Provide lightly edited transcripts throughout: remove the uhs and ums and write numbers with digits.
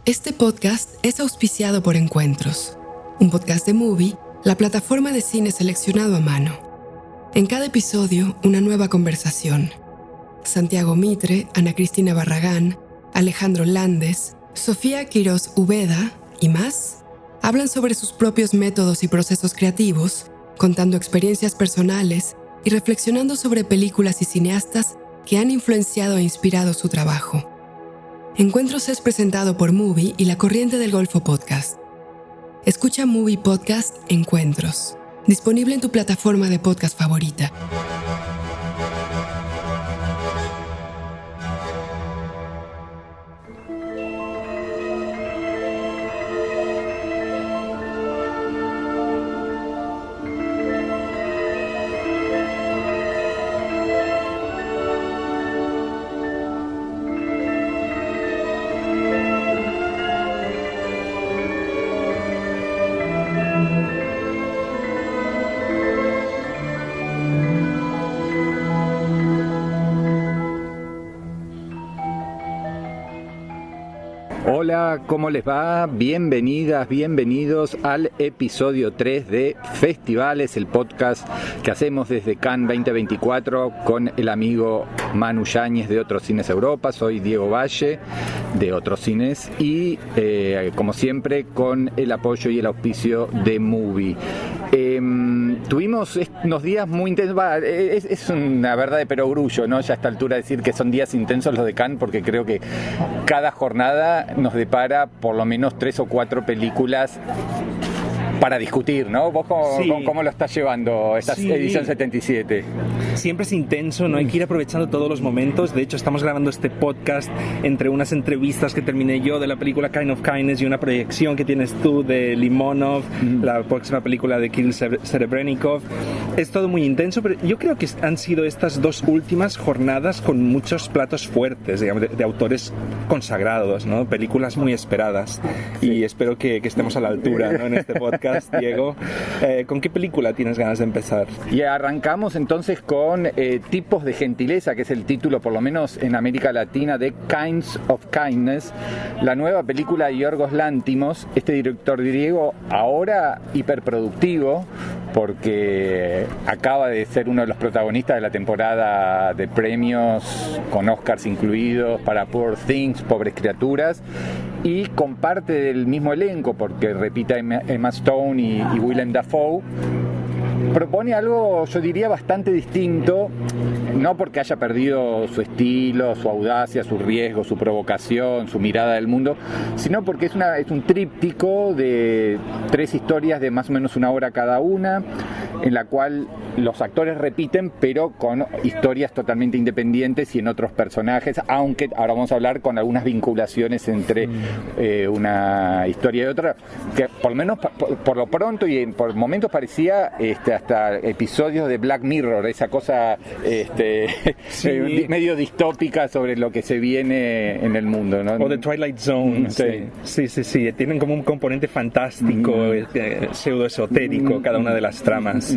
Este podcast es auspiciado por Encuentros, un podcast de Movie, la plataforma de cine seleccionado a mano. En cada episodio, una nueva conversación. Santiago Mitre, Ana Cristina Barragán, Alejandro Landes, Sofía Quirós Ubeda y más hablan sobre sus propios métodos y procesos creativos, contando experiencias personales y reflexionando sobre películas y cineastas que han influenciado e inspirado su trabajo. Encuentros es presentado por Movie y La Corriente del Golfo Podcast. Escucha Movie Podcast Encuentros, disponible en tu plataforma de podcast favorita. Hola, ¿cómo les va? Bienvenidas, bienvenidos al episodio 3 de Festivales, el podcast que hacemos desde Cannes 2024 con el amigo Manu Yáñez de Otros Cines Europa. Soy Diego Valle de Otros Cines y como siempre con el apoyo y el auspicio de Movie. Tuvimos unos días muy intensos, es una verdad de perogrullo, ¿no? Ya a esta altura decir que son días intensos los de Cannes, porque creo que cada jornada nos depara por lo menos 3 o 4 películas para discutir, ¿no? ¿Vos cómo lo estás llevando esta edición 77? Siempre es intenso, ¿no? Hay que ir aprovechando todos los momentos. De hecho, estamos grabando este podcast entre unas entrevistas que terminé yo de la película Kind of Kindness y una proyección que tienes tú de Limonov, la próxima película de Kirill Serebrennikov. Es todo muy intenso, pero yo creo que han sido estas dos últimas jornadas con muchos platos fuertes, digamos, de autores consagrados, ¿no? Películas muy esperadas. Sí. Y espero que estemos a la altura, ¿no? En este podcast. Diego, ¿con qué película tienes ganas de empezar? Y arrancamos entonces con Tipos de Gentileza, que es el título, por lo menos en América Latina, de Kinds of Kindness, la nueva película de Yorgos Lanthimos, este director griego ahora hiperproductivo, porque acaba de ser uno de los protagonistas de la temporada de premios, con Oscars incluidos, para Poor Things, Pobres Criaturas, y comparte del mismo elenco, porque repite a Emma Stone y Willem Dafoe. Propone algo, yo diría, bastante distinto, no porque haya perdido su estilo, su audacia, su riesgo, su provocación, su mirada del mundo, sino porque es un tríptico de 3 historias de más o menos 1 hora cada una, en la cual los actores repiten, pero con historias totalmente independientes y en otros personajes, aunque ahora vamos a hablar con algunas vinculaciones entre una historia y otra, que por lo menos por lo pronto y por momentos parecía hasta episodios de Black Mirror, esa cosa medio distópica sobre lo que se viene en el mundo, ¿no? O The Twilight Zone. Sí. Tienen como un componente fantástico, pseudoesotérico, cada una de las tramas.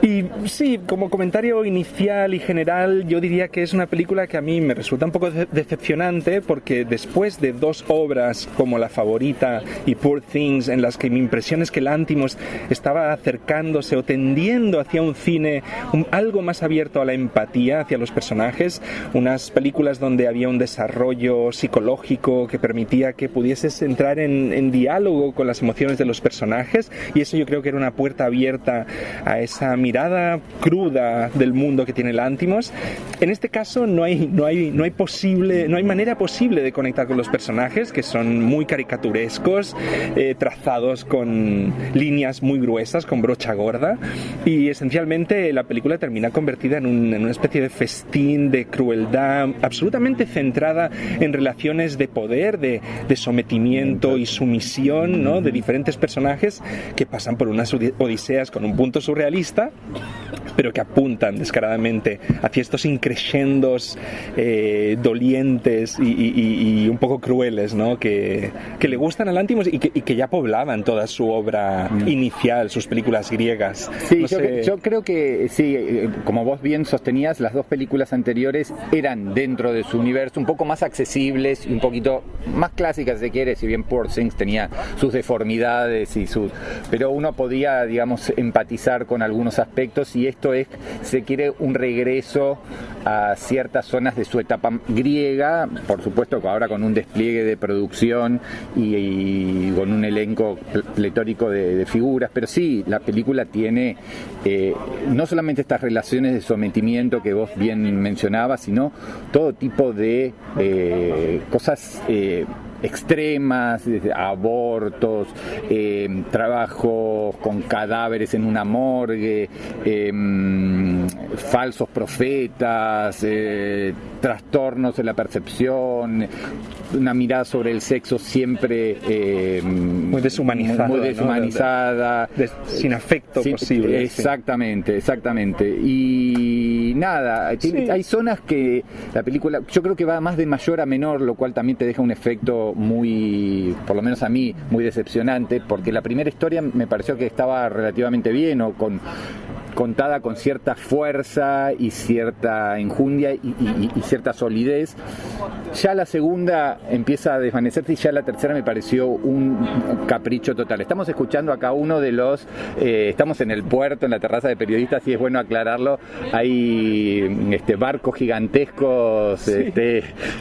Y sí, como comentario inicial y general, yo diría que es una película que a mí me resulta un poco decepcionante, porque después de 2 obras como La Favorita y Poor Things, en las que mi impresión es que Lanthimos estaba acercándose o tendiendo hacia un cine algo más abierto a la empatía hacia los personajes, unas películas donde había un desarrollo psicológico que permitía que pudieses entrar en diálogo con las emociones de los personajes, y eso yo creo que era una puerta abierta a esa mirada cruda del mundo que tiene Lanthimos. En este caso no hay manera posible de conectar con los personajes, que son muy caricaturescos, trazados con líneas muy gruesas, con brocha gorda, y esencialmente la película termina convertida en una especie de festín de crueldad absolutamente centrada en relaciones de poder, de sometimiento y sumisión, ¿no? De diferentes personajes que pasan por unas odiseas con un punto surrealista, pero que apuntan descaradamente hacia estos increscendos dolientes y un poco crueles, ¿no? que le gustan a Lántimos y que ya poblaban toda su obra inicial, sus películas griegas. Sí, yo creo que sí, como vos bien sostenías, las dos películas anteriores eran dentro de su universo un poco más accesibles y un poquito más clásicas, si quiere, si bien Poor Things tenía sus deformidades pero uno podía, digamos, empatizar con algunos aspectos, y esto es, se quiere, un regreso a ciertas zonas de su etapa griega, por supuesto ahora con un despliegue de producción y con un elenco pletórico de figuras, pero sí, la película tiene no solamente estas relaciones de sometimiento que vos bien mencionabas, sino todo tipo de cosas extremas, abortos, trabajos con cadáveres en una morgue, falsos profetas, trastornos en la percepción, una mirada sobre el sexo siempre muy deshumanizada, ¿no? Sin afecto posible. Exactamente. Y nada, hay zonas que la película, yo creo que va más de mayor a menor, lo cual también te deja un efecto muy, por lo menos a mí, muy decepcionante, porque la primera historia me pareció que estaba relativamente bien, o contada con cierta fuerza y cierta enjundia y cierta solidez. Ya la segunda empieza a desvanecerse, y ya la tercera me pareció un capricho total. Estamos escuchando acá uno de los estamos en el puerto, en la terraza de periodistas, y es bueno aclararlo, hay barcos gigantescos,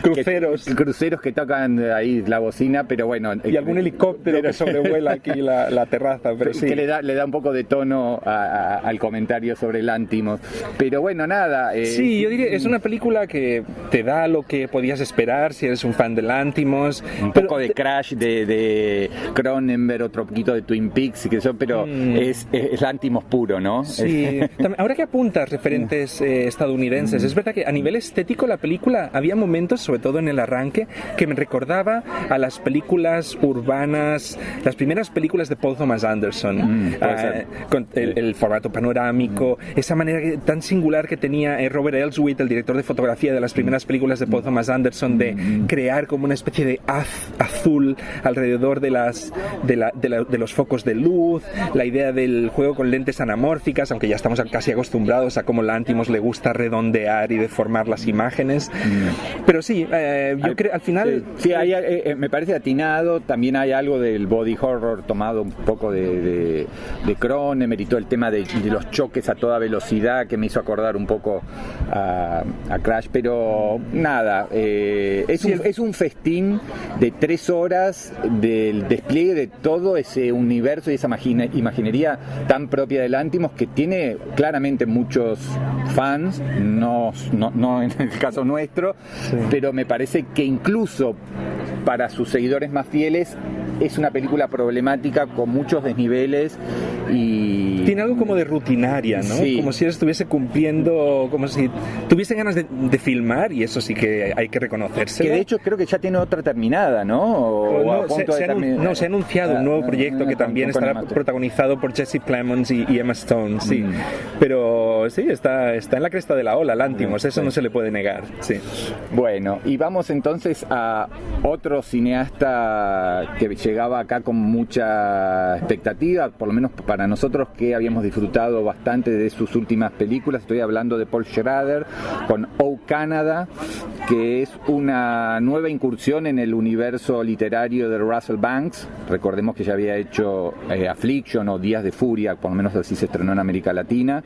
cruceros que tocan ahí la bocina, pero bueno, y algún helicóptero que sobrevuela aquí la terraza, pero sí, que le da un poco de tono al comentario sobre Lántimos, pero bueno, nada. Sí, yo diría, es una película que te da lo que podías esperar si eres un fan de Lántimos, poco de Crash de Cronenberg, otro poquito de Twin Peaks, pero es Lántimos puro, ¿no? Sí. Ahora que apuntas referentes estadounidenses, es verdad que a nivel estético la película había momentos, sobre todo en el arranque, que me recordaba a las películas urbanas, las primeras películas de Paul Thomas Anderson, con el formato panorámico, esa manera tan singular que tenía Robert Elswit, el director de fotografía de las primeras películas de Paul Thomas Anderson, de crear como una especie de haz azul alrededor de los focos de luz, la idea del juego con lentes anamórficas, aunque ya estamos casi acostumbrados a cómo Lántimos le gusta redondear y deformar las imágenes, pero sí, yo creo al final me parece atinado. También hay algo del body horror tomado un poco de Cronenberg y todo el tema de los choques a toda velocidad, que me hizo acordar un poco a Crash, pero nada, es un festín de 3 horas del despliegue de todo ese universo y esa imaginería tan propia de Lántimos, que tiene claramente muchos fans, no en el caso nuestro, pero me parece que incluso para sus seguidores más fieles es una película problemática con muchos desniveles y... Tiene algo como de rutinaria, ¿no? Sí. Como si él estuviese cumpliendo, como si tuviese ganas de filmar, y eso sí que hay que reconocerse. Que de hecho creo que ya tiene otra terminada, ¿no? Se ha anunciado un nuevo proyecto que también estará protagonizado por Jesse Plemons y Emma Stone, sí. Pero sí, está en la cresta de la ola, Lántimos, eso no se le puede negar, sí. Bueno, y vamos entonces a otro cineasta que llegaba acá con mucha expectativa, por lo menos para nosotros que habíamos disfrutado bastante de sus últimas películas. Estoy hablando de Paul Schrader con O Canada, que es una nueva incursión en el universo literario de Russell Banks. Recordemos que ya había hecho Affliction o Días de Furia, por lo menos así se estrenó en América Latina,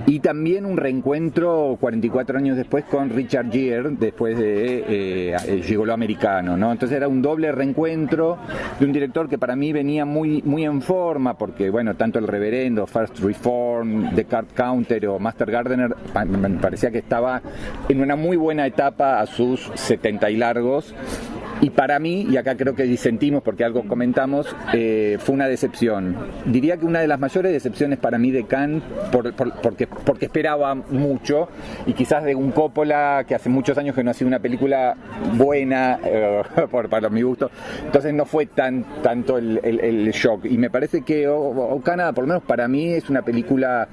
y también un reencuentro 44 años después con Richard Gere, después de Gigoló Americano, ¿no? Entonces era un doble reencuentro de un director que para mí venía muy, muy en forma, porque bueno, tanto El Reverendo, First Reform, The Card Counter o Master Gardener me parecía que estaba en una muy buena etapa a sus 70 y largos. Y para mí, y acá creo que disentimos porque algo comentamos, fue una decepción. Diría que una de las mayores decepciones para mí de Cannes, porque esperaba mucho, y quizás de un Coppola que hace muchos años que no ha sido una película buena, para mi gusto, entonces no fue tanto el shock. Y me parece que Okana, por lo menos para mí, es una película...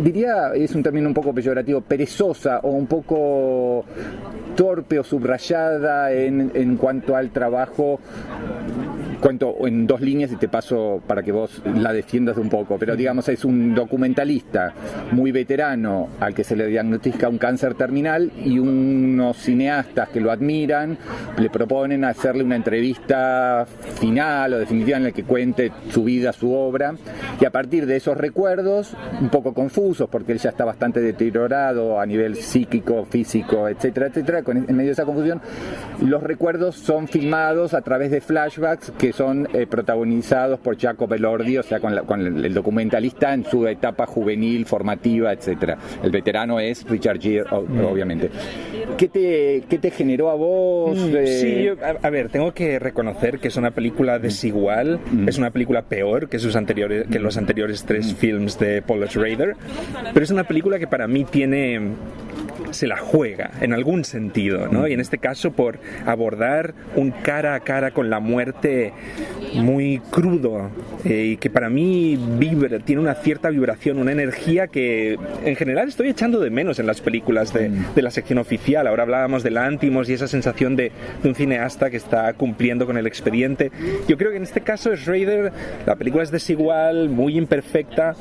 diría, es un término un poco peyorativo, perezosa o un poco torpe o subrayada en cuanto al trabajo. Cuento en 2 líneas y te paso para que vos la defiendas un poco, pero digamos es un documentalista muy veterano al que se le diagnostica un cáncer terminal y unos cineastas que lo admiran le proponen hacerle una entrevista final o definitiva en la que cuente su vida, su obra, y a partir de esos recuerdos un poco confusos porque él ya está bastante deteriorado a nivel psíquico, físico, etcétera, etcétera, en medio de esa confusión los recuerdos son filmados a través de flashbacks que son protagonizados por Jacob Elordi, o sea, con el documentalista en su etapa juvenil, formativa, etcétera. El veterano es Richard Gere, obviamente. ¿Qué te generó a vos? Sí, a ver, tengo que reconocer que es una película desigual, es una película peor que los anteriores 3 films de Paul Schrader, pero es una película que para mí se la juega en algún sentido, ¿no? Y en este caso por abordar un cara a cara con la muerte muy crudo y que para mí tiene una cierta vibración, una energía que en general estoy echando de menos en las películas de la sección oficial. Ahora hablábamos de Lántimos y esa sensación de un cineasta que está cumpliendo con el expediente. Yo creo que en este caso Schrader, la película es desigual, muy imperfecta,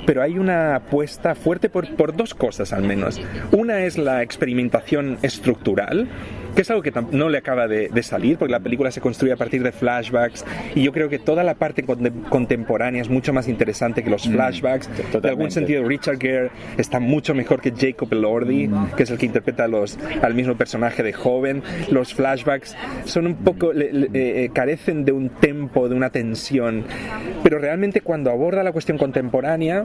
pero hay una apuesta fuerte por 2 cosas al menos. Una es la experimentación estructural, que es algo que no le acaba de salir, porque la película se construye a partir de flashbacks, y yo creo que toda la parte contemporánea es mucho más interesante que los flashbacks. En algún sentido, Richard Gere está mucho mejor que Jacob Elordi, que es el que interpreta al mismo personaje de joven. Los flashbacks son un poco carecen de un tempo, de una tensión, pero realmente cuando aborda la cuestión contemporánea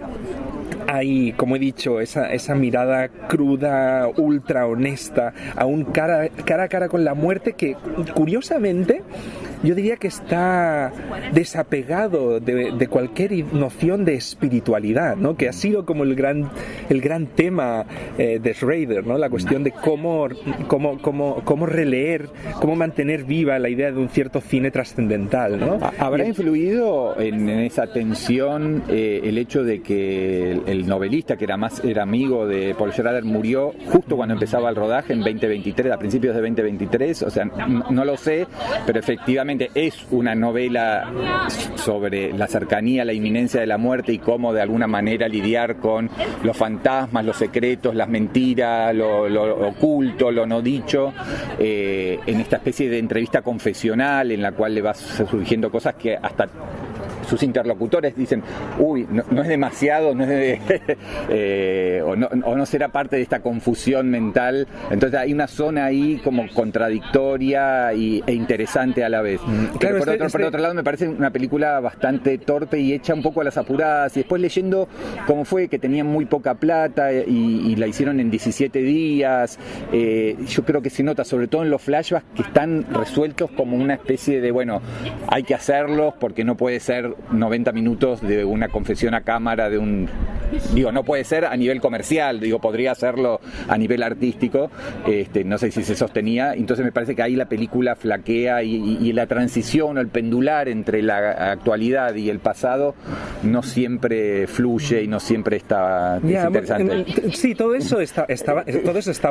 hay, como he dicho, esa mirada cruda, ultra honesta, a un cara a cara con la muerte que, curiosamente, yo diría que está desapegado de cualquier noción de espiritualidad, ¿no? Que ha sido como el gran tema de Schrader, ¿no? La cuestión de cómo releer, cómo mantener viva la idea de un cierto cine trascendental, ¿no? ¿Habrá influido en esa tensión el hecho de que el novelista, que era amigo de Paul Schrader, murió justo cuando empezaba el rodaje en 2023, a principios de 2023? O sea, no lo sé, pero efectivamente es una novela sobre la cercanía, la inminencia de la muerte y cómo de alguna manera lidiar con los fantasmas, los secretos, las mentiras, lo oculto, lo no dicho, en esta especie de entrevista confesional en la cual le va surgiendo cosas que hasta sus interlocutores dicen, uy, no es demasiado, no es o no será parte de esta confusión mental. Entonces hay una zona ahí como contradictoria e interesante a la vez. Claro, pero por otro lado me parece una película bastante torpe y hecha un poco a las apuradas, y después leyendo cómo fue que tenían muy poca plata y la hicieron en 17 días, yo creo que se nota sobre todo en los flashbacks que están resueltos como una especie de, bueno, hay que hacerlos porque no puede ser 90 minutos de una confesión a cámara no puede ser a nivel comercial, podría hacerlo a nivel artístico, no sé si se sostenía. Entonces me parece que ahí la película flaquea y la transición o el pendular entre la actualidad y el pasado no siempre fluye y no siempre está interesante. Sí, todo eso estaba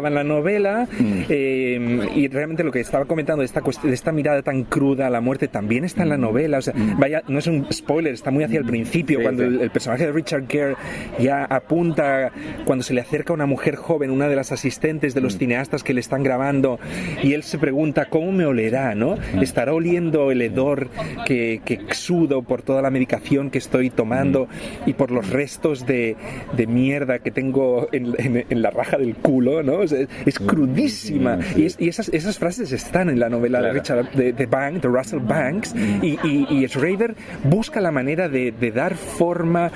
en la novela, y realmente lo que estaba comentando de esta mirada tan cruda a la muerte también está en la novela. O sea, vaya, no es un spoiler, está muy hacia el principio, sí, cuando el personaje de Richard Gere ya apunta, cuando se le acerca una mujer joven, una de las asistentes de los cineastas que le están grabando, y él se pregunta cómo me olerá, ¿no? ¿Estará oliendo el hedor que exudo por toda la medicación que estoy tomando y por los restos de mierda que tengo en la raja del culo, ¿no? O sea, es crudísima, y esas frases están en la novela, claro, de Russell Banks, y Schrader busca la manera de dar forma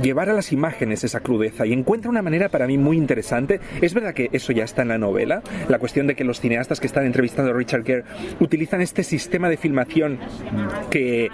llevar a las imágenes esa crudeza, y encuentra una manera para mí muy interesante. Es verdad que eso ya está en la novela, la cuestión de que los cineastas que están entrevistando a Richard Gere utilizan este sistema de filmación que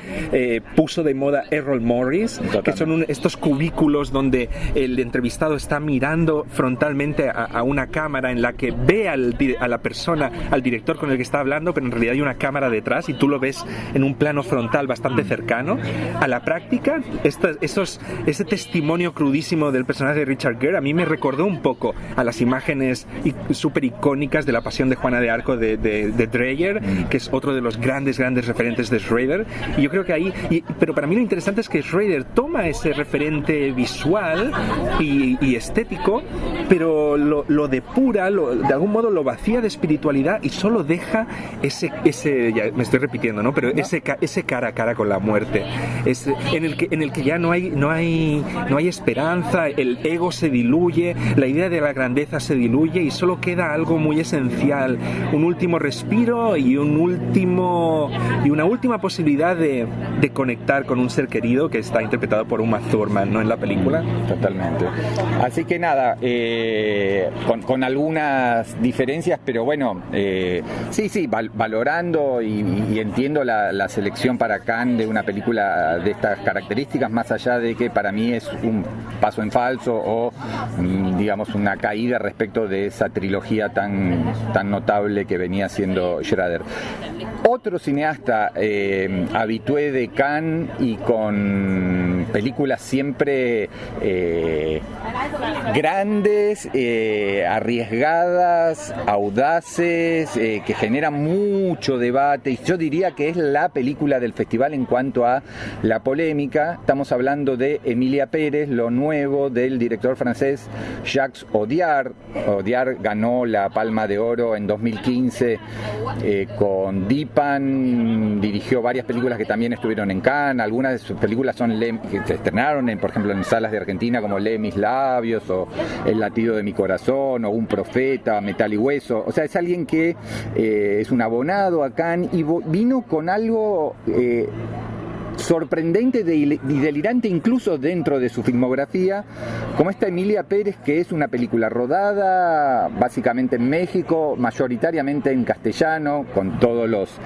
puso de moda Errol Morris, que son estos cubículos donde el entrevistado está mirando frontalmente a una cámara en la que ve a la persona, al director con el que está hablando, pero en realidad hay una cámara detrás y tú lo ves en un plano frontal bastante cercano. A la práctica, ese testimonio crudísimo del personaje de Richard Gere a mí me recordó un poco a las imágenes súper icónicas de La Pasión de Juana de Arco de Dreyer, que es otro de los grandes referentes de Schrader. Y yo creo que ahí, pero para mí lo interesante es que Schrader toma ese referente visual y estético, pero lo depura, de algún modo lo vacía de espiritualidad y solo deja ese ya me estoy repitiendo, ¿no? Pero ese cara a cara con la muerte, en el que ya no hay esperanza, el ego se diluye, la idea de la grandeza se diluye y solo queda algo muy esencial, un último respiro y una última posibilidad de conectar con un ser querido, que está interpretado por Uma Thurman, ¿no?, en la película. Totalmente. Así que nada, con algunas diferencias, pero bueno, sí, valorando y entiendo la selección para Cannes de una película de estas características, más allá de que para mí es un paso en falso o digamos una caída respecto de esa trilogía tan notable que venía siendo Schrader. Otro cineasta habitué de Cannes y con películas siempre grandes, arriesgadas, audaces, que generan mucho debate, y yo diría que es la película del festival en cuanto a la polémica. Estamos hablando de Emilia Pérez, lo nuevo del director francés Jacques Audiard. Audiard ganó la Palma de Oro en 2015 con Dipan, dirigió varias películas que también estuvieron en Cannes. Algunas de sus películas que se estrenaron por ejemplo en salas de Argentina, como Lee mis labios o El latido de mi corazón o Un profeta, Metal y hueso. O sea, es alguien que es un abonado a Cannes y vino con algo sorprendente y delirante incluso dentro de su filmografía, como esta Emilia Pérez, que es una película rodada básicamente en México, mayoritariamente en castellano, con todos los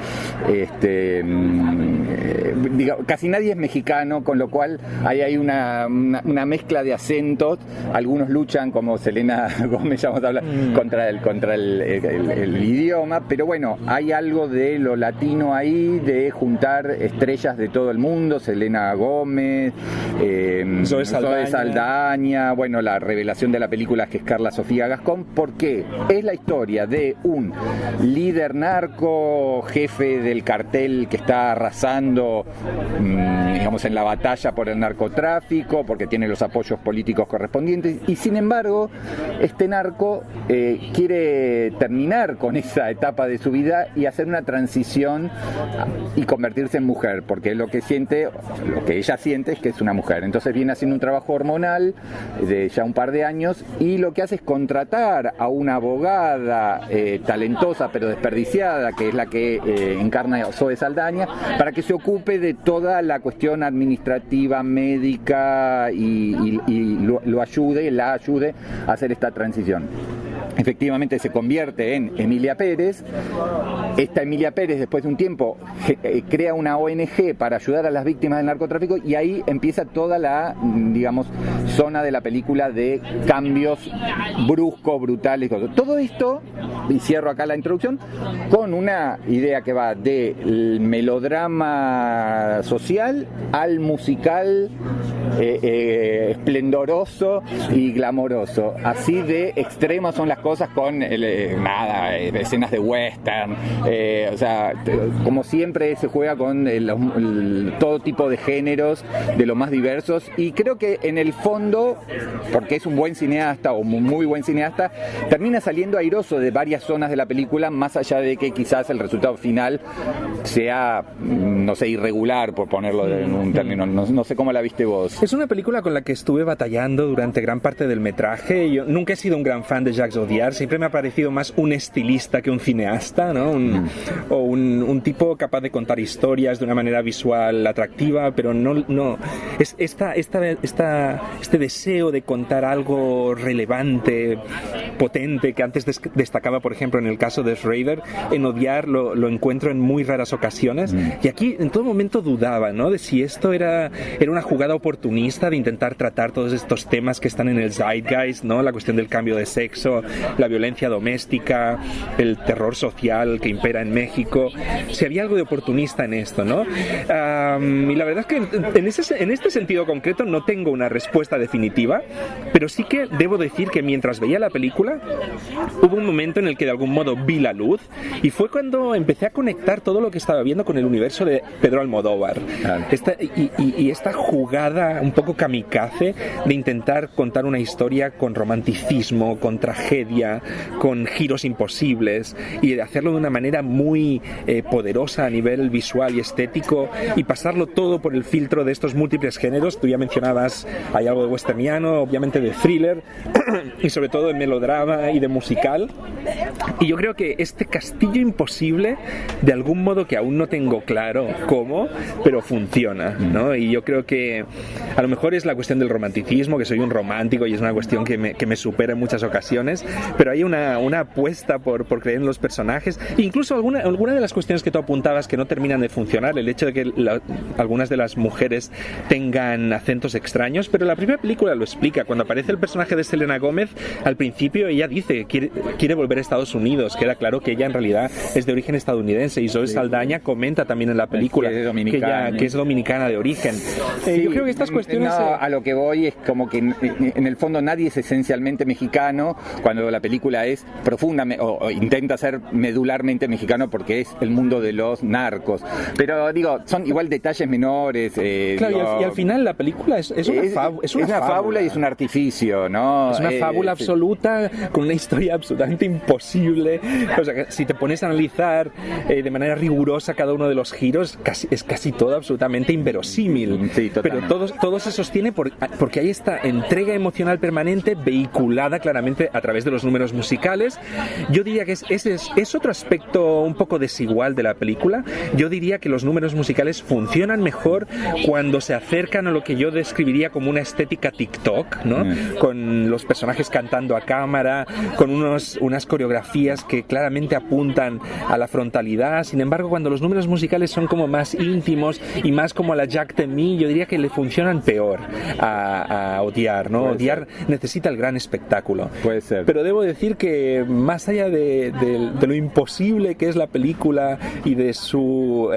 casi nadie es mexicano, con lo cual hay una mezcla de acentos. Algunos luchan, como Selena Gómez, ya vamos a hablar, contra el idioma, pero bueno, hay algo de lo latino ahí, de juntar estrellas de todo el mundo, Selena Gómez, Zoe Saldaña, bueno, la revelación de la película es que es Carla Sofía Gascón, porque es la historia de un líder narco, jefe del cartel que está arrasando, digamos, en la batalla por el narcotráfico, porque tiene los apoyos políticos correspondientes, y sin embargo, este narco quiere terminar con esa etapa de su vida y hacer una transición y convertirse en mujer, porque lo que ella siente es que es una mujer. Entonces viene haciendo un trabajo hormonal de ya un par de años, y lo que hace es contratar a una abogada talentosa pero desperdiciada, que es la que encarna Zoe Saldaña, para que se ocupe de toda la cuestión administrativa, médica y la ayude a hacer esta transición. Efectivamente se convierte en Emilia Pérez. Esta Emilia Pérez, después de un tiempo, crea una ONG para ayudar a las víctimas del narcotráfico, y ahí empieza toda la, digamos, zona de la película de cambios bruscos, brutales. Todo esto, y cierro acá la introducción, con una idea que va del melodrama social al musical esplendoroso y glamoroso. Así de extremas son las cosas, con escenas de western, o sea, como siempre se juega con todo tipo de géneros, de los más diversos, y creo que en el fondo, porque es un buen cineasta o muy buen cineasta, termina saliendo airoso de varias zonas de la película, más allá de que quizás el resultado final sea, no sé, irregular, por ponerlo en un término. No sé cómo la viste vos. Es una película con la que estuve batallando durante gran parte del metraje. Yo nunca he sido un gran fan de Jacques Audiard, siempre me ha parecido más un estilista que un cineasta, ¿no? Un tipo capaz de contar historias de una manera visual atractiva, pero no es este deseo de contar algo relevante, potente, que antes destacaba, por ejemplo, en el caso de Schrader. En Audiard lo encuentro en muy raras ocasiones, y aquí en todo momento dudaba, ¿no?, de si esto era una jugada oportunista de intentar tratar todos estos temas que están en el zeitgeist, ¿no?, la cuestión del cambio de sexo, la violencia doméstica, el terror social que impera en México, si había algo de oportunista en esto, ¿no? Y la verdad es que en este sentido concreto no tengo una respuesta definitiva, pero sí que debo decir que mientras veía la película hubo un momento en el que de algún modo vi la luz, y fue cuando empecé a conectar todo lo que estaba viendo con el universo de Pedro Almodóvar. Esta jugada un poco kamikaze de intentar contar una historia con romanticismo, con tragedia, con giros imposibles, y de hacerlo de una manera muy poderosa a nivel visual y estético, y pasarlo todo por el filtro de estos múltiples géneros. Tú ya mencionabas, hay algo de westerniano, obviamente de thriller y sobre todo de melodrama y de musical, y yo creo que este castillo imposible, de algún modo que aún no tengo claro cómo, pero funciona, ¿no? Y yo creo que a lo mejor es la cuestión del romanticismo, que soy un romántico y es una cuestión que me supera en muchas ocasiones, pero hay una apuesta por creer en los personajes, incluso alguna de las cuestiones que tú apuntabas que no terminan de funcionar, el hecho de que algunas de las mujeres tengan acentos extraños, pero la primera película lo explica. Cuando aparece el personaje de Selena Gómez, al principio ella dice que quiere volver a Estados Unidos, queda claro que ella en realidad es de origen estadounidense, y Zoe Saldaña comenta también en la película que es dominicana de origen. Yo creo que estas cuestiones... a lo que voy es como que en el fondo nadie es esencialmente mexicano, cuando la película es profundamente, o intenta ser medularmente mexicano, porque es el mundo de los narcos. Pero digo, son igual detalles menores. Claro, y al final la película es una fábula y es un artificio, ¿no? Es una fábula absoluta, con una historia absolutamente imposible. O sea, que si te pones a analizar de manera rigurosa cada uno de los giros, es casi todo absolutamente inverosímil. Sí, pero todo se sostiene porque hay esta entrega emocional permanente vehiculada claramente a través de los números musicales. Yo diría que es otro aspecto un poco desigual de la película. Yo diría que los números musicales funcionan mejor cuando se acercan a lo que yo describiría como una estética TikTok, ¿no? Con los personajes cantando a cámara, con unas coreografías que claramente apuntan a la frontalidad. Sin embargo, cuando los números musicales son como más íntimos y más como a la Jacques Demy, yo diría que le funcionan peor a Audiard, ¿no? Audiard necesita el gran espectáculo. Puede ser. Pero debo decir que más allá de lo imposible que es la película y de su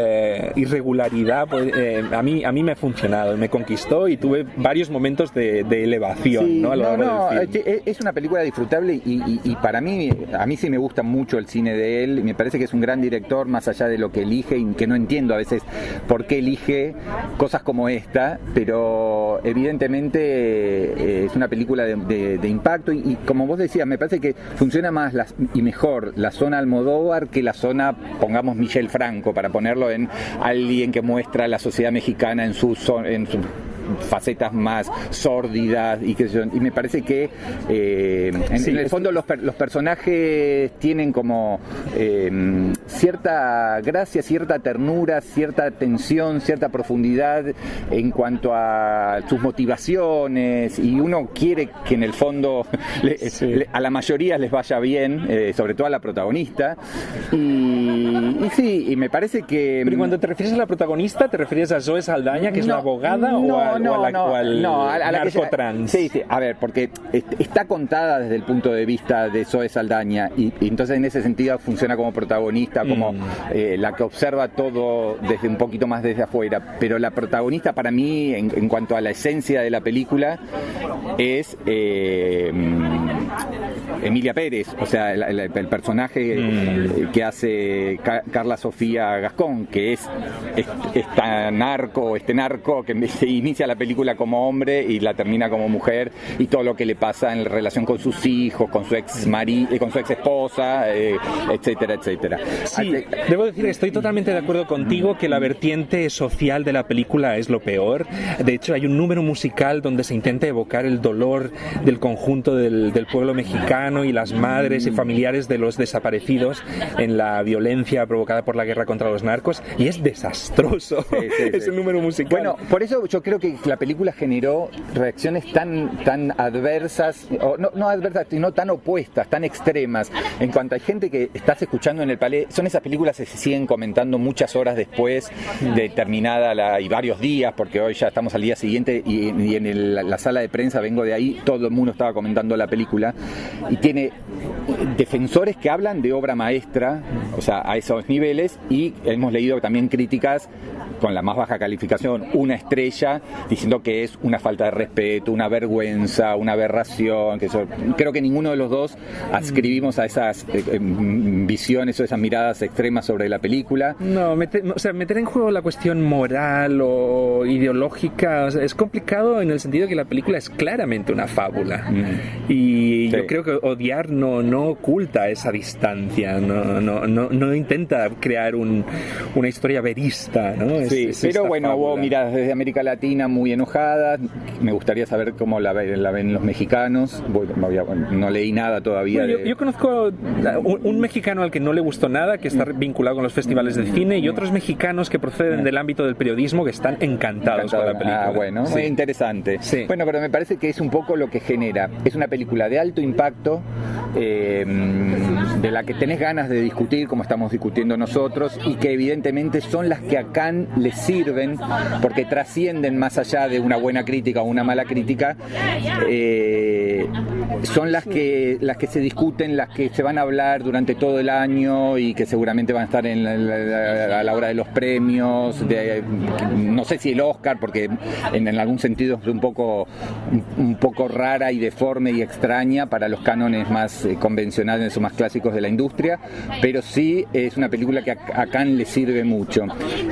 irregularidad, pues, a mí me ha funcionado, me conquistó, y tuve varios momentos de elevación, sí, ¿no? A lo largo del film. Es una película disfrutable, y para mí, a mí sí me gusta mucho el cine de él. Me parece que es un gran director, más allá de lo que elige, y que no entiendo a veces por qué elige cosas como esta, pero evidentemente es una película de impacto, y como vos decías, me parece que funciona más y mejor la zona Almodóvar que la zona, pongamos, Michel Franco, para ponerlo en alguien que muestra la sociedad mexicana en sus facetas más sórdidas, y me parece que en el fondo los personajes tienen como cierta gracia, cierta ternura, cierta tensión, cierta profundidad en cuanto a sus motivaciones, y uno quiere que en el fondo a la mayoría les vaya bien, sobre todo a la protagonista, y me parece que... Pero cuando te refieres a la protagonista, ¿te refieres a Zoe Saldaña, que es la abogada, o al narcotrans? Sí, a ver, porque está contada desde el punto de vista de Zoe Saldaña, y entonces en ese sentido funciona como protagonista, como la que observa todo desde un poquito más desde afuera. Pero la protagonista, para mí, en cuanto a la esencia de la película, es Emilia Pérez, o sea, el personaje que hace Carla Sofía Gascón, que es este narco que se inicia la película como hombre y la termina como mujer, y todo lo que le pasa en relación con sus hijos, con su ex esposa, etcétera, etcétera. Sí, debo decir que estoy totalmente de acuerdo contigo que la vertiente social de la película es lo peor. De hecho, hay un número musical donde se intenta evocar el dolor del conjunto del pueblo mexicano y las madres y familiares de los desaparecidos en la violencia provocada por la guerra contra los narcos, y es desastroso ese número musical. Bueno, por eso yo creo que la película generó reacciones tan adversas, o no adversas, sino tan opuestas, tan extremas. En cuanto hay gente que estás escuchando en el palé, son esas películas que se siguen comentando muchas horas después de terminada y varios días, porque hoy ya estamos al día siguiente y en la sala de prensa, vengo de ahí, todo el mundo estaba comentando la película, y tiene defensores que hablan de obra maestra, o sea, a esos niveles, y hemos leído también críticas con la más baja calificación, 1 estrella, diciendo que es una falta de respeto, una vergüenza, una aberración, que creo que ninguno de los dos adscribimos a esas visiones o esas miradas extremas sobre la película. No, meter en juego la cuestión moral o ideológica, o sea, es complicado en el sentido que la película es claramente una fábula, y yo creo que odiar no oculta esa distancia, no intenta crear una historia verista, ¿no? Pero bueno, hubo miradas desde América Latina muy enojadas. Me gustaría saber cómo la ven los mexicanos. No leí nada todavía. Bueno, yo conozco un mexicano al que no le gustó nada, que está vinculado con los festivales de cine, y otros mexicanos que proceden del ámbito del periodismo que están encantados con la película. Bueno, muy interesante. Sí. Bueno, pero me parece que es un poco lo que genera. Es una película de alto impacto, de la que tenés ganas de discutir, como estamos discutiendo nosotros, y que evidentemente son las que a Cannes les sirven, porque trascienden más allá de una buena crítica o una mala crítica. Son las que se discuten, las que se van a hablar durante todo el año y que seguramente van a estar a la hora de los premios, no sé si el Oscar, porque en algún sentido es un poco rara y deforme y extraña para los cánones más convencionales o más clásicos de la industria, pero sí es una película que a Cannes le sirve mucho.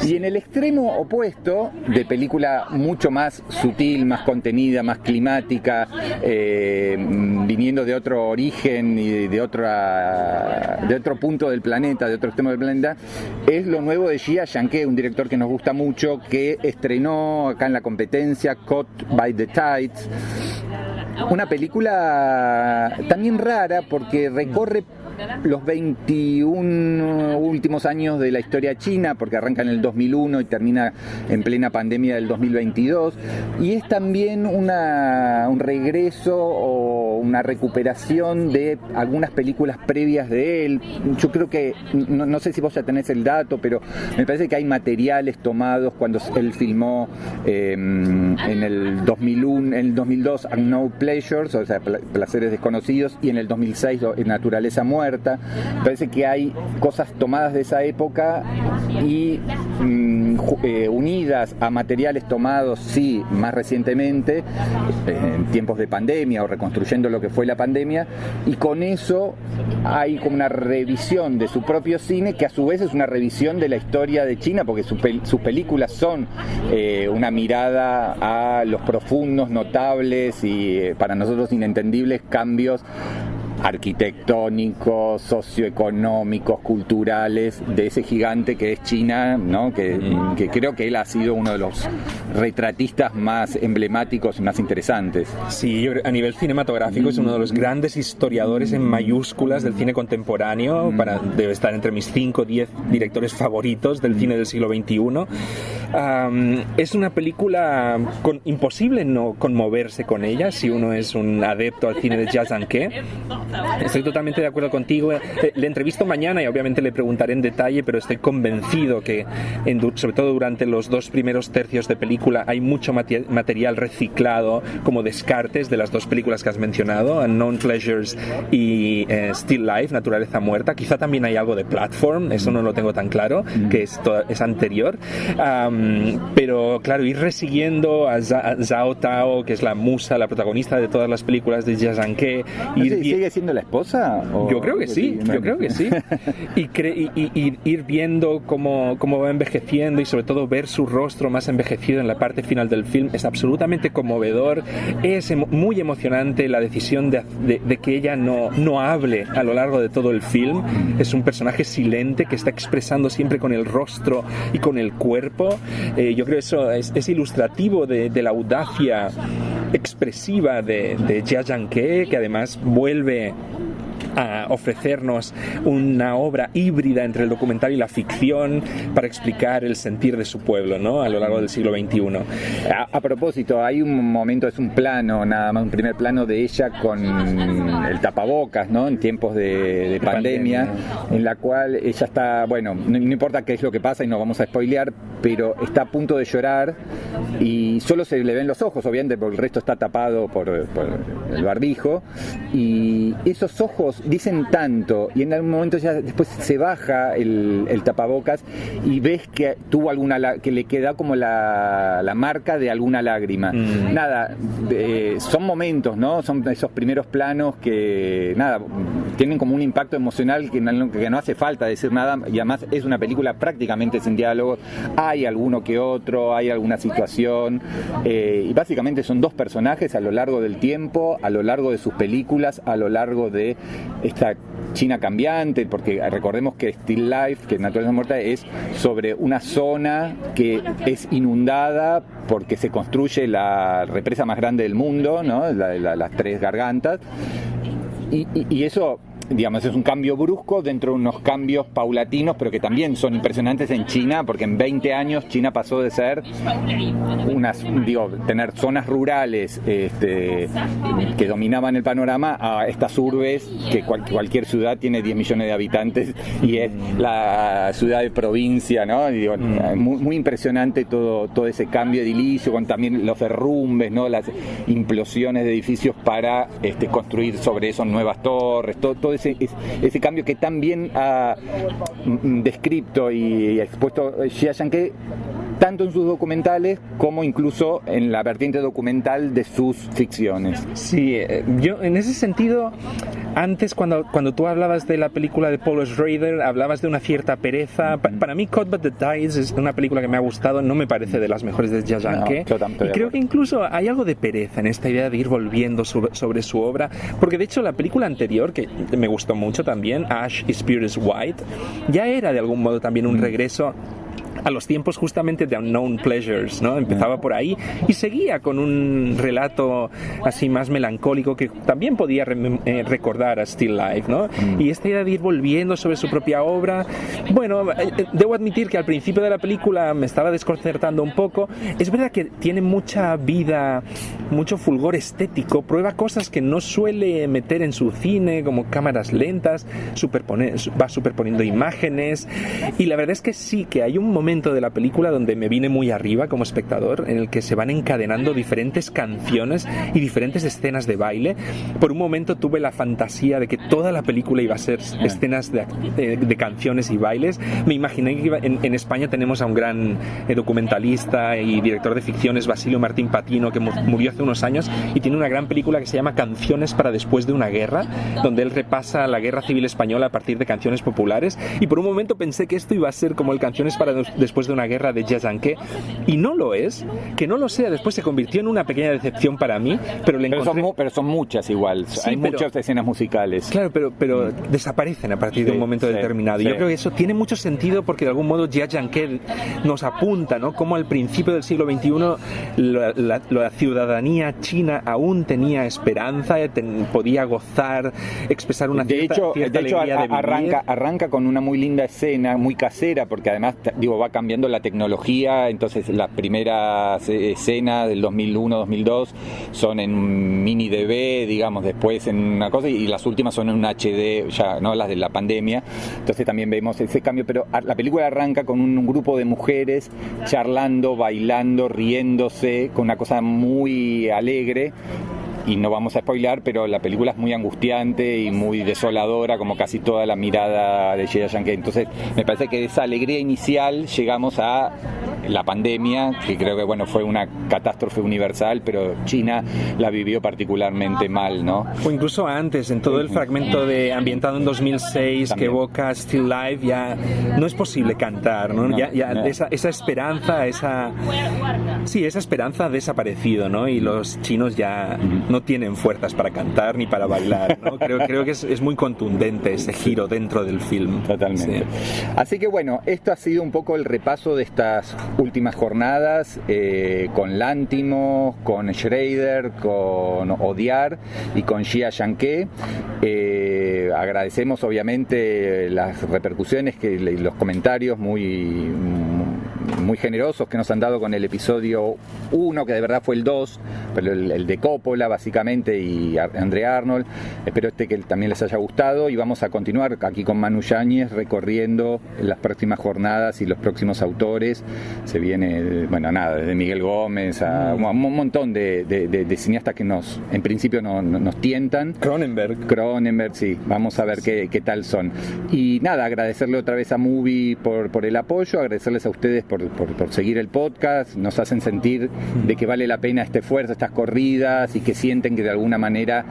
Y en el extremo opuesto, de película mucho más sutil, más contenida, más climática, viniendo de otro origen y de otro punto del planeta, de otro extremo del planeta, es lo nuevo de Jia Zhangke, un director que nos gusta mucho, que estrenó acá en la competencia Caught by the Tides. Una película también rara porque recorre los 21 últimos años de la historia china, porque arranca en el 2001 y termina en plena pandemia del 2022, y es también un regreso o una recuperación de algunas películas previas de él. Yo creo que, no sé si vos ya tenés el dato, pero me parece que hay materiales tomados cuando él filmó en el 2001, en el 2002 Unknown Pleasures, o sea, Placeres Desconocidos, y en el 2006 Naturaleza Muerta. Me parece que hay cosas tomadas de esa época y unidas a materiales tomados, sí, más recientemente, en tiempos de pandemia o reconstruyendo lo que fue la pandemia, y con eso hay como una revisión de su propio cine, que a su vez es una revisión de la historia de China, porque sus películas son una mirada a los profundos, notables y para nosotros inentendibles cambios arquitectónicos, socioeconómicos, culturales de ese gigante que es China, ¿no? Que creo que él ha sido uno de los retratistas más emblemáticos y más interesantes. Sí, a nivel cinematográfico es uno de los grandes historiadores en mayúsculas del cine contemporáneo. Debe estar entre mis 5 o 10 directores favoritos del cine del siglo XXI. Es una película imposible no conmoverse con ella si uno es un adepto al cine de Jia Zhangke. Estoy totalmente de acuerdo contigo. Le entrevisto mañana y obviamente le preguntaré en detalle, pero estoy convencido que sobre todo durante los 2 primeros tercios de película hay mucho material reciclado como descartes de las 2 películas que has mencionado, Unknown Pleasures y Still Life, Naturaleza Muerta. Quizá también hay algo de Platform, eso no lo tengo tan claro, que es anterior. Pero claro, ir resiguiendo a Zhao Tao, que es la musa, la protagonista de todas las películas de Jia Zhangke. ¿Sigue siendo la esposa? Yo creo que sí, y ir viendo cómo va envejeciendo, y sobre todo ver su rostro más envejecido en la parte final del film es absolutamente conmovedor. Es muy emocionante la decisión de que ella no hable a lo largo de todo el film. Es un personaje silente que está expresando siempre con el rostro y con el cuerpo. Yo creo que eso es ilustrativo de la audacia expresiva de Jia Zhangke, que además vuelve a ofrecernos una obra híbrida entre el documental y la ficción para explicar el sentir de su pueblo, ¿no?, a lo largo del siglo XXI. A propósito, hay un momento, es un plano, nada más, un primer plano de ella con el tapabocas, ¿no?, en tiempos de pandemia, en la cual ella está, bueno, no importa qué es lo que pasa y no vamos a spoilear, pero está a punto de llorar y solo se le ven los ojos, obviamente, porque el resto está tapado por el barbijo, y esos ojos dicen tanto, y en algún momento ya después se baja el tapabocas y ves que tuvo que le queda como la marca de alguna lágrima. Nada, son momentos, ¿no? Son esos primeros planos que, nada, tienen como un impacto emocional que no hace falta decir nada, y además es una película prácticamente sin diálogos. Hay alguno que otro, hay alguna situación, y básicamente son dos personajes a lo largo del tiempo, a lo largo de sus películas, a lo largo de esta China cambiante, porque recordemos que Still Life, que Naturaleza Muerta, es sobre una zona que es inundada porque se construye la represa más grande del mundo, ¿no?, las Tres Gargantas, y eso, digamos, es un cambio brusco dentro de unos cambios paulatinos, pero que también son impresionantes en China, porque en 20 años China pasó de ser tener zonas rurales que dominaban el panorama a estas urbes que cualquier ciudad tiene 10 millones de habitantes y es la ciudad de provincia, ¿no? Y digo, muy impresionante todo ese cambio edilicio, con también los derrumbes, ¿no?, las implosiones de edificios para construir sobre eso nuevas torres, todo ese cambio que tan bien ha descrito y expuesto Jia Zhangke, tanto en sus documentales como incluso en la vertiente documental de sus ficciones. Sí, yo en ese sentido, antes cuando tú hablabas de la película de Paul Schrader, hablabas de una cierta pereza. Para mí Caught But the Tides es una película que me ha gustado, no me parece de las mejores de Jia Zhangke, y creo que incluso hay algo de pereza en esta idea de ir volviendo sobre su obra, porque de hecho la película anterior, que me gustó mucho también, Ash is Pure as White, ya era de algún modo también un regreso a los tiempos justamente de Unknown Pleasures, ¿no? Empezaba por ahí y seguía con un relato así más melancólico que también podía recordar a Still Life, ¿no? Y esta idea de ir volviendo sobre su propia obra, bueno, debo admitir que al principio de la película me estaba desconcertando un poco. Es verdad que tiene mucha vida, mucho fulgor estético, prueba cosas que no suele meter en su cine, como cámaras lentas, va superponiendo imágenes, y la verdad es que sí, que hay un momento de la película donde me vine muy arriba como espectador, en el que se van encadenando diferentes canciones y diferentes escenas de baile. Por un momento tuve la fantasía de que toda la película iba a ser escenas de canciones y bailes. Me imaginé que en España tenemos a un gran documentalista y director de ficciones, Basilio Martín Patino, que murió hace unos años, y tiene una gran película que se llama Canciones para después de una guerra, donde él repasa la guerra civil española a partir de canciones populares, y por un momento pensé que esto iba a ser como el Canciones para después de una guerra de Jia Zhangke, y no lo es. Que no lo sea después se convirtió en una pequeña decepción para mí, pero le encontré... pero son muchas igual, sí, hay muchas escenas musicales. Claro, pero desaparecen a partir de un momento determinado. Yo creo que eso tiene mucho sentido, porque de algún modo Jia Zhangke nos apunta, ¿no?, cómo al principio del siglo XXI la ciudadanía china aún tenía esperanza, podía gozar, expresar una cierta alegría de vivir. Arranca con una muy linda escena, muy casera, porque además va cambiando la tecnología. Entonces las primeras escenas del 2001-2002 son en mini DV, digamos, después en una cosa, y las últimas son en un HD, ya no las de la pandemia. Entonces también vemos ese cambio, pero la película arranca con un grupo de mujeres charlando, bailando, riéndose, con una cosa muy alegre. Y no vamos a spoilar, pero la película es muy angustiante y muy desoladora, como casi toda la mirada de Jia Zhangke. Entonces me parece que de esa alegría inicial llegamos a la pandemia, que creo que bueno, fue una catástrofe universal, pero China la vivió particularmente mal, ¿no? O incluso antes, en todo el fragmento de ambientado en 2006 también, que evoca Still Life, ya no es posible cantar, ¿no? Esa esperanza, esa esperanza ha desaparecido, ¿no? Y los chinos ya no tienen fuerzas para cantar ni para bailar, ¿no? Creo que es muy contundente ese giro dentro del film. Totalmente. Sí. Así que bueno, esto ha sido un poco el repaso de estas últimas jornadas con Lanthimos, con Schrader, con Odiar y con Jia Yankee. Agradecemos obviamente las repercusiones, los comentarios muy generosos que nos han dado con el episodio 1, que de verdad fue el 2, pero el de Coppola básicamente y Andrea Arnold. Espero que también les haya gustado, y vamos a continuar aquí con Manu Yáñez recorriendo las próximas jornadas y los próximos autores. Se viene, desde Miguel Gómez a un montón de cineastas que en principio nos tientan. Cronenberg, sí, vamos a ver qué tal son. Y nada, agradecerle otra vez a Movie por el apoyo, agradecerles a ustedes por seguir el podcast. Nos hacen sentir de que vale la pena este esfuerzo, estas corridas, y que sienten que de alguna manera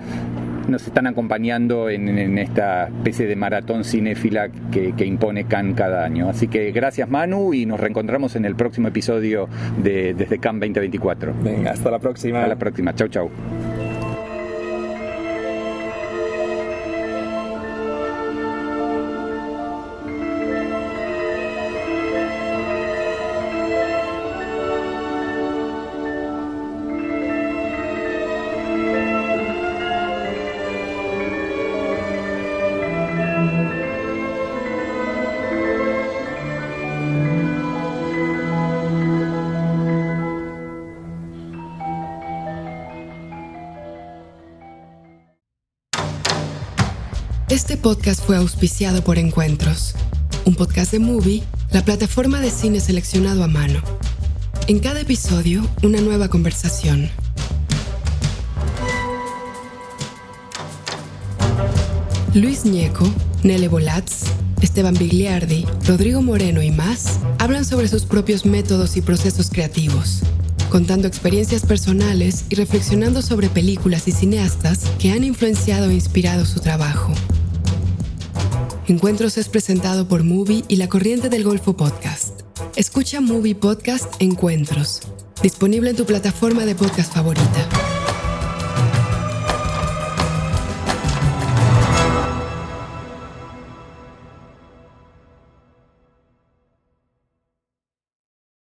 nos están acompañando en esta especie de maratón cinéfila que impone Cannes cada año. Así que gracias, Manu, y nos reencontramos en el próximo episodio de Desde Cannes 2024. Venga, hasta la próxima. Hasta la próxima. Chau, chau. Este podcast fue auspiciado por Encuentros, un podcast de Movie, la plataforma de cine seleccionado a mano. En cada episodio, una nueva conversación. Luis Ñeco, Nele Bolatz, Esteban Bigliardi, Rodrigo Moreno y más hablan sobre sus propios métodos y procesos creativos, contando experiencias personales y reflexionando sobre películas y cineastas que han influenciado e inspirado su trabajo. Encuentros es presentado por Movie y La Corriente del Golfo Podcast. Escucha Movie Podcast Encuentros, disponible en tu plataforma de podcast favorita.